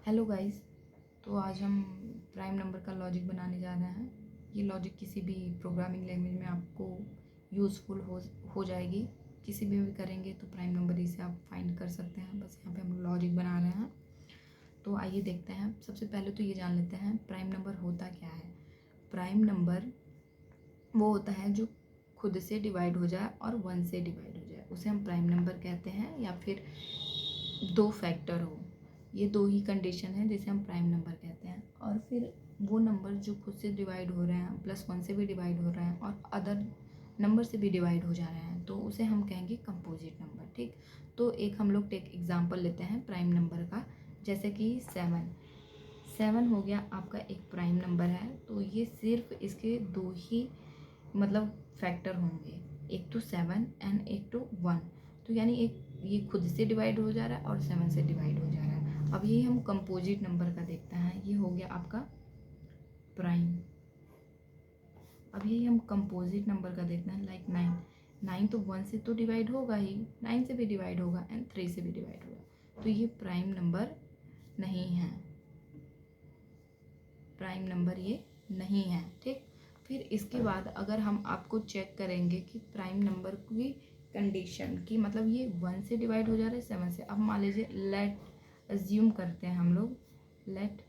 Hello guys. तो आज हम प्राइम नंबर का लॉजिक बनाने जा रहे हैं। ये लॉजिक किसी भी प्रोग्रामिंग लैंग्वेज में आपको यूज़फुल हो जाएगी। किसी भी करेंगे तो प्राइम नंबर इसे आप फाइंड कर सकते हैं। बस यहाँ पे हम लॉजिक बना रहे हैं। तो आइए देखते हैं। सबसे पहले तो ये जान लेते हैं प्राइम नंबर होता क्या है। प्राइम नंबर वो होता है जो खुद से डिवाइड हो जाए और 1 से डिवाइड हो जाए, उसे हम प्राइम नंबर कहते हैं। या फिर 2 फैक्टर हो, ये 2 ही कंडीशन है जिसे हम प्राइम नंबर कहते हैं। और फिर वो नंबर जो खुद से डिवाइड हो रहे हैं, +1 से भी डिवाइड हो रहे हैं और अदर नंबर से भी डिवाइड हो जा रहे हैं, तो उसे हम कहेंगे कंपोजिट नंबर। ठीक, तो एक हम लोग टेक एग्जांपल लेते हैं प्राइम नंबर का। जैसे कि 7 हो गया आपका एक प्राइम नंबर है। तो ये सिर्फ इसके 2 ही मतलब फैक्टर होंगे, एक तो 7 एंड एक तो 1। तो यानी एक ये खुद से डिवाइड हो जा रहा है और 7 से डिवाइड हो जा रहा है। अब ये हम कंपोजिट नंबर का देखते हैं। ये हो गया आपका प्राइम। अब ये हम कंपोजिट नंबर का देखते हैं, लाइक 9 तो 1 से तो डिवाइड होगा ही, 9 से भी डिवाइड होगा एंड 3 से भी डिवाइड होगा। तो ये प्राइम नंबर नहीं है, प्राइम नंबर ये नहीं है। ठीक, फिर इसके बाद अगर हम आपको चेक करेंगे कि प्राइम नंबर की कंडीशन की, मतलब ये 1 से डिवाइड हो जा रहा है 7 से। अब मान लीजिए लेट अज्यूम करते हैं हम लोग, लेट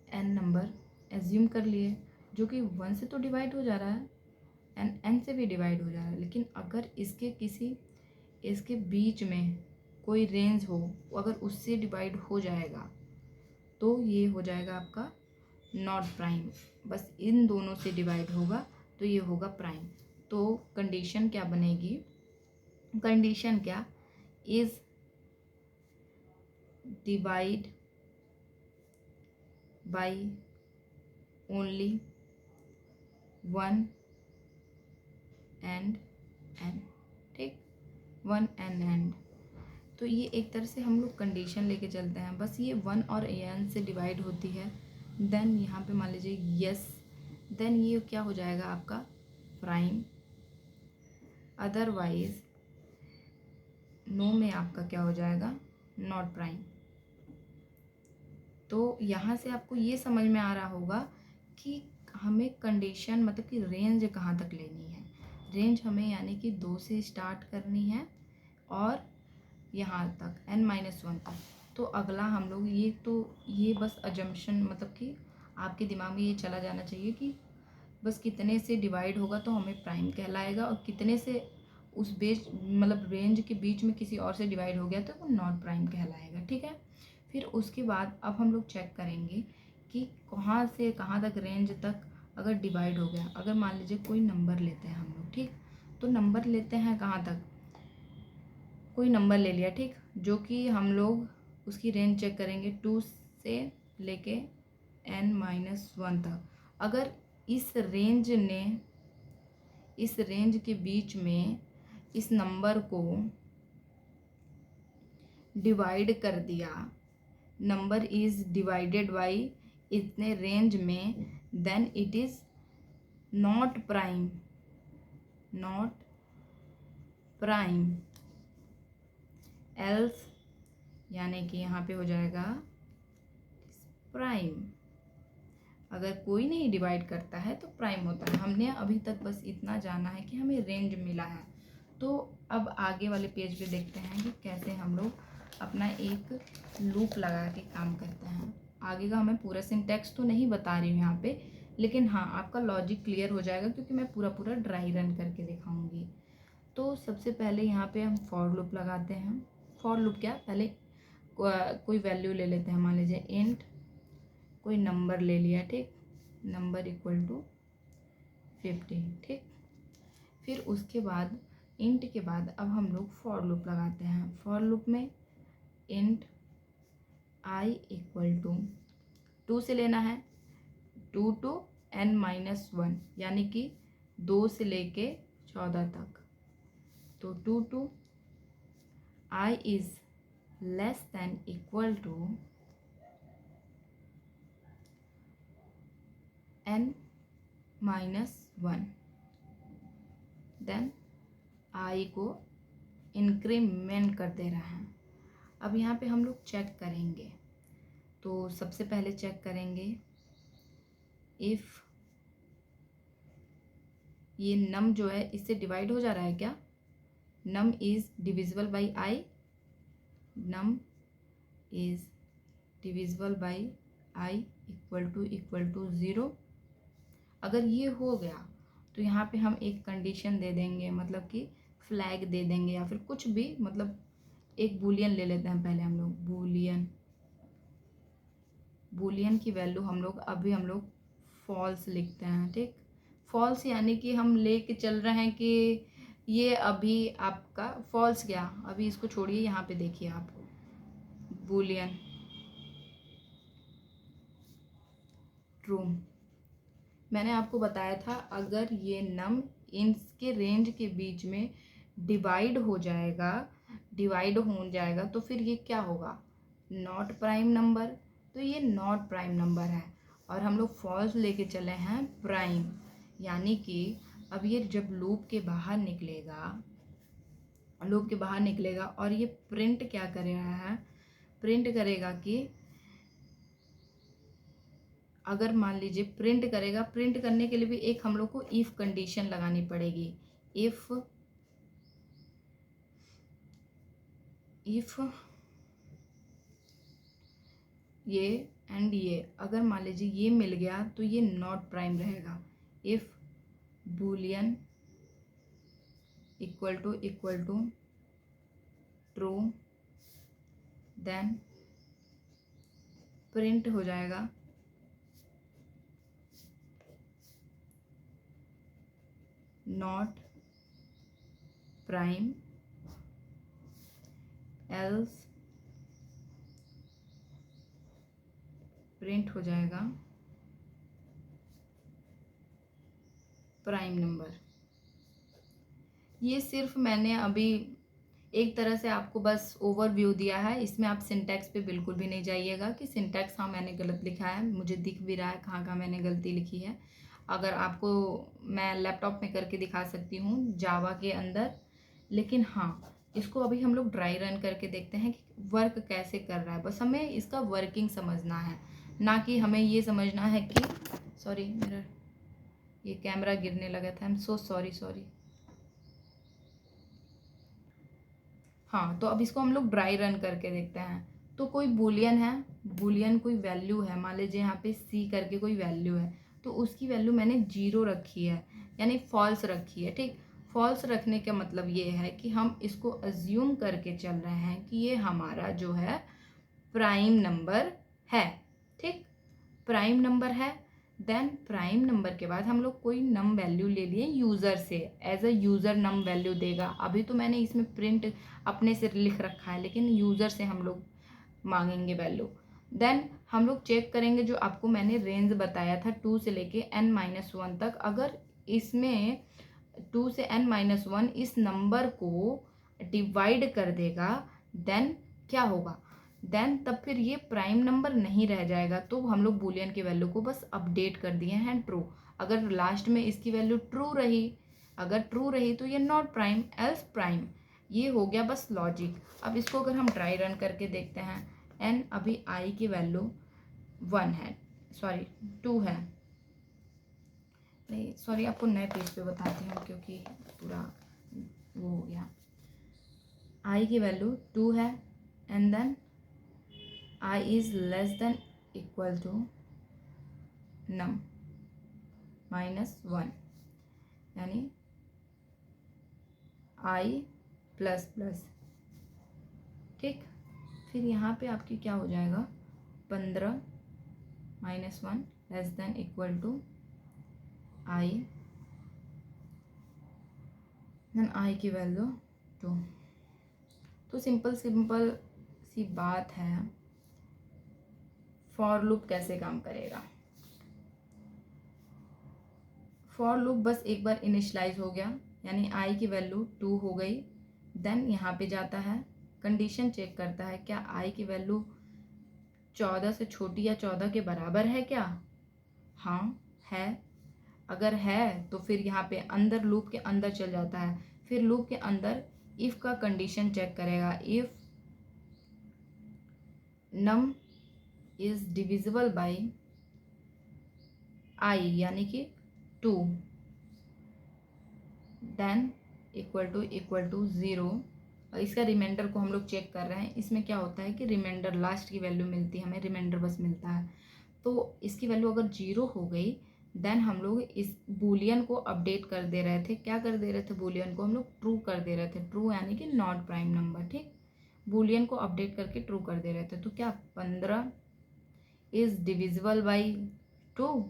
एन नंबर एज्यूम कर लिए, जो कि 1 से तो डिवाइड हो जा रहा है एंड एन से भी डिवाइड हो जा रहा है। लेकिन अगर इसके बीच में कोई रेंज हो, अगर उससे डिवाइड हो जाएगा तो ये हो जाएगा आपका नॉट प्राइम। बस इन दोनों से डिवाइड होगा तो ये होगा प्राइम। तो कंडीशन क्या बनेगी, कंडीशन क्या, is divide by only 1 and n. ठीक, 1 एंड एन। तो ये एक तरह से हम लोग कंडीशन लेके चलते हैं। बस ये 1 और एन से डिवाइड होती है, देन यहाँ पे मान लीजिए यस, देन ये क्या हो जाएगा आपका प्राइम। अदरवाइज नो में आपका क्या हो जाएगा नॉट प्राइम। तो यहाँ से आपको ये समझ में आ रहा होगा कि हमें कंडीशन मतलब कि रेंज कहाँ तक लेनी है। रेंज हमें यानी कि 2 से स्टार्ट करनी है और यहाँ तक n-1 तक। तो अगला हम लोग ये बस अजम्पशन, मतलब कि आपके दिमाग में ये चला जाना चाहिए कि बस कितने से डिवाइड होगा तो हमें प्राइम कहलाएगा, और कितने से उस बेस मतलब रेंज के बीच में किसी और से डिवाइड हो गया तो वो नॉट प्राइम कहलाएगा। ठीक है, फिर उसके बाद अब हम लोग चेक करेंगे कि कहाँ से कहाँ तक रेंज तक अगर डिवाइड हो गया। अगर मान लीजिए कोई नंबर लेते हैं हम लोग, ठीक, तो नंबर लेते हैं कहाँ तक, कोई नंबर ले लिया, ठीक, जो कि हम लोग उसकी रेंज चेक करेंगे 2 से लेके n-1 तक। अगर इस रेंज के बीच में इस नंबर को डिवाइड कर दिया, नंबर इज डिवाइडेड बाय इतने रेंज में, then it is not prime, not prime. Else यानी कि यहाँ पे हो जाएगा प्राइम। अगर कोई नहीं डिवाइड करता है तो प्राइम होता है। हमने अभी तक बस इतना जाना है कि हमें रेंज मिला है। तो अब आगे वाले पेज पे देखते हैं कि कैसे हम लोग अपना एक लूप लगा के काम करते हैं। आगे का हमें पूरा सिंटैक्स तो नहीं बता रही हूँ यहाँ पे, लेकिन हाँ आपका लॉजिक क्लियर हो जाएगा क्योंकि मैं पूरा ड्राई रन करके दिखाऊंगी। तो सबसे पहले यहाँ पे हम फॉर लूप लगाते हैं। फॉर लूप क्या, पहले कोई वैल्यू ले लेते हैं, मान लीजिए इंट कोई नंबर ले लिया, ठीक, नंबर इक्वल टू 50। ठीक, फिर उसके बाद इंट के बाद अब हम लोग फॉर लूप लगाते हैं। फॉर लूप में इंट i इक्वल टू 2 से लेना है, 2 to n-1, यानी कि 2 से लेके 14 तक। तो 2 to i is less than equal to n-1, then i को इंक्रीमेंट कर दे रहा है। अब यहाँ पे हम लोग चेक करेंगे तो सबसे पहले चेक करेंगे इफ़ ये नम जो है इससे डिवाइड हो जा रहा है क्या, num is divisible by I, num is divisible by I equal to 0। अगर ये हो गया तो यहाँ पे हम एक कंडीशन दे देंगे, मतलब कि फ्लैग दे देंगे या फिर कुछ भी, मतलब एक बूलियन ले लेते हैं पहले हम लोग, बूलियन की वैल्यू हम लोग फॉल्स लिखते हैं। ठीक, फॉल्स यानी कि हम लेके चल रहे हैं कि ये अभी आपका फॉल्स गया, अभी इसको छोड़िए, यहाँ पे देखिए आप बूलियन ट्रू। मैंने आपको बताया था अगर ये नम इनके रेंज के बीच में डिवाइड हो जाएगा तो फिर ये क्या होगा, नॉट प्राइम नंबर। तो ये नॉट प्राइम नंबर है और हम लोग फॉल्स लेके चले हैं प्राइम, यानी कि अब ये जब लूप के बाहर निकलेगा और ये प्रिंट क्या कर रहा है, प्रिंट करेगा कि अगर मान लीजिए प्रिंट करेगा, प्रिंट करने के लिए भी एक हम लोग को इफ़ कंडीशन लगानी पड़ेगी। इफ़ ये एंड ये अगर मान लीजिए ये मिल गया तो ये नॉट प्राइम रहेगा। If boolean equal to true, then print हो जाएगा नॉट प्राइम, एल्स प्रिंट हो जाएगा प्राइम नंबर। ये सिर्फ मैंने अभी एक तरह से आपको बस ओवरव्यू दिया है, इसमें आप सिंटैक्स पे बिल्कुल भी नहीं जाइएगा कि सिंटैक्स हाँ मैंने गलत लिखा है, मुझे दिख भी रहा है कहाँ कहाँ मैंने गलती लिखी है। अगर आपको मैं लैपटॉप में करके दिखा सकती हूँ जावा के अंदर, लेकिन हाँ इसको अभी हम लोग ड्राई रन करके देखते हैं कि वर्क कैसे कर रहा है। बस हमें इसका वर्किंग समझना है, ना कि हमें ये समझना है कि सॉरी मेरा ये कैमरा गिरने लगा था, आई एम सो सॉरी। हाँ तो अब इसको हम लोग ड्राई रन करके देखते हैं। तो कोई बूलियन है, बूलियन कोई वैल्यू है, मान लीजिए यहाँ पे सी करके कोई वैल्यू है, तो उसकी वैल्यू मैंने 0 रखी है, यानी फॉल्स रखी है। ठीक, फॉल्स रखने का मतलब ये है कि हम इसको अज्यूम करके चल रहे हैं कि ये हमारा जो है प्राइम नंबर है। ठीक, प्राइम नंबर है, देन प्राइम नंबर के बाद हम लोग कोई नम वैल्यू ले लिए यूज़र से, as a user num value देगा। अभी तो मैंने इसमें प्रिंट अपने से लिख रखा है, लेकिन यूज़र से हम लोग मांगेंगे वैल्यू। देन हम लोग चेक करेंगे जो आपको मैंने रेंज बताया था 2 से लेके n-1 तक, अगर इसमें 2 से n-1 इस नंबर को डिवाइड कर देगा देन क्या होगा, देन तब फिर ये प्राइम नंबर नहीं रह जाएगा। तो हम लोग बूलियन की वैल्यू को बस अपडेट कर दिए हैं ट्रू। अगर लास्ट में इसकी वैल्यू ट्रू रही, अगर ट्रू रही तो ये नॉट प्राइम, एल्स प्राइम। ये हो गया बस लॉजिक। अब इसको अगर हम ट्राई रन करके देखते हैं, एन अभी आई की वैल्यू 1 है, सॉरी 2 है, नहीं सॉरी आपको नए पेज पे बताती हूँ क्योंकि पूरा वो हो गया। आई की वैल्यू 2 है and then I is less than equal to num -1, यानी I प्लस प्लस। ठीक, फिर यहाँ पे आपकी क्या हो जाएगा, 15 -1 less than equal to I, then I की वैल्यू 2। तो सिंपल सी बात है, फॉर लूप कैसे काम करेगा। फॉर लूप बस एक बार इनिशलाइज हो गया, यानी आई की वैल्यू 2 हो गई, देन यहाँ पे जाता है कंडीशन चेक करता है क्या आई की वैल्यू 14 से छोटी या 14 के बराबर है क्या, हाँ है। अगर है तो फिर यहाँ पे अंदर लूप के अंदर चल जाता है, फिर लूप के अंदर इफ़ का कंडीशन चेक करेगा, if num is divisible by I यानी कि 2, देन इक्वल टू 0। और इसका रिमाइंडर को हम लोग चेक कर रहे हैं। इसमें क्या होता है कि रिमाइंडर लास्ट की वैल्यू मिलती है, हमें रिमाइंडर बस मिलता है। तो इसकी वैल्यू अगर 0 हो गई देन हम लोग इस बूलियन को अपडेट कर दे रहे थे। क्या कर दे रहे थे? बूलियन को हम लोग ट्रू कर दे रहे थे। ट्रू यानी कि नॉट प्राइम नंबर। ठीक, बूलियन को अपडेट करके ट्रू कर दे रहे थे। तो क्या 15 इज डिविजिबल बाई 2,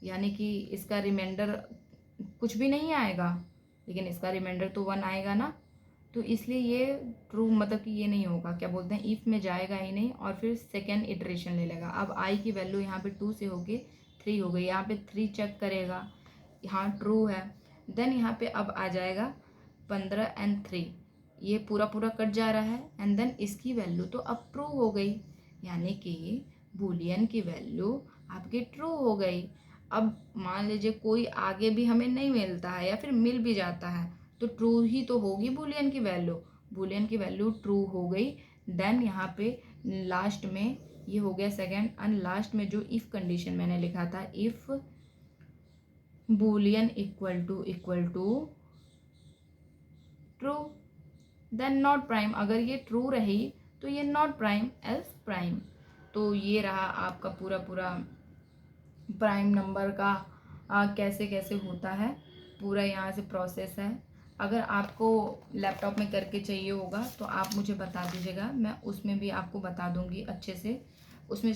यानी कि इसका रिमाइंडर कुछ भी नहीं आएगा, लेकिन इसका रिमाइंडर तो 1 आएगा ना। तो इसलिए ये ट्रू मतलब कि ये नहीं होगा, क्या बोलते हैं, इफ़ में जाएगा ही नहीं और फिर सेकेंड इटरेशन ले लेगा। अब आई की वैल्यू यहाँ पे 2 से होके 3 हो गई। यहाँ पे 3 चेक करेगा, यहाँ ट्रू है। देन यहाँ पे अब आ जाएगा 15 एंड 3, ये पूरा पूरा कट जा रहा है। एंड देन इसकी वैल्यू तो अब ट्रू हो गई, यानी कि बूलियन की वैल्यू आपकी ट्रू हो गई। अब मान लीजिए कोई आगे भी हमें नहीं मिलता है या फिर मिल भी जाता है तो ट्रू ही तो होगी बूलियन की वैल्यू। बूलियन की वैल्यू ट्रू हो गई। देन यहाँ पे लास्ट में ये हो गया सेकेंड, एंड लास्ट में जो इफ़ कंडीशन मैंने लिखा था, if boolean equal to true then not prime. अगर ये ट्रू रही तो ये नॉट प्राइम एल्स प्राइम। तो ये रहा आपका पूरा पूरा प्राइम नंबर का कैसे कैसे होता है, पूरा यहाँ से प्रोसेस है। अगर आपको लैपटॉप में करके चाहिए होगा तो आप मुझे बता दीजिएगा, मैं उसमें भी आपको बता दूंगी अच्छे से। उसमें